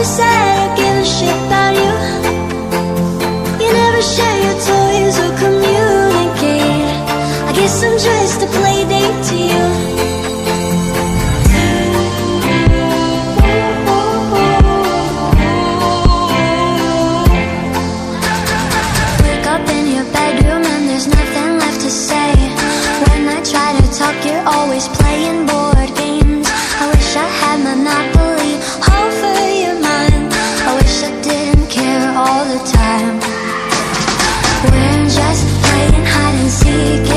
always said I give a shit about you. You never share your toys or communicate. I guess I'm just a play date to you. Wake up in your bedroom and there's nothing left to say. When I try to talk, you're always playing board games. I wish I had Monopoly over your mind. I wish I didn't care all the time. We're just playing hide and seek.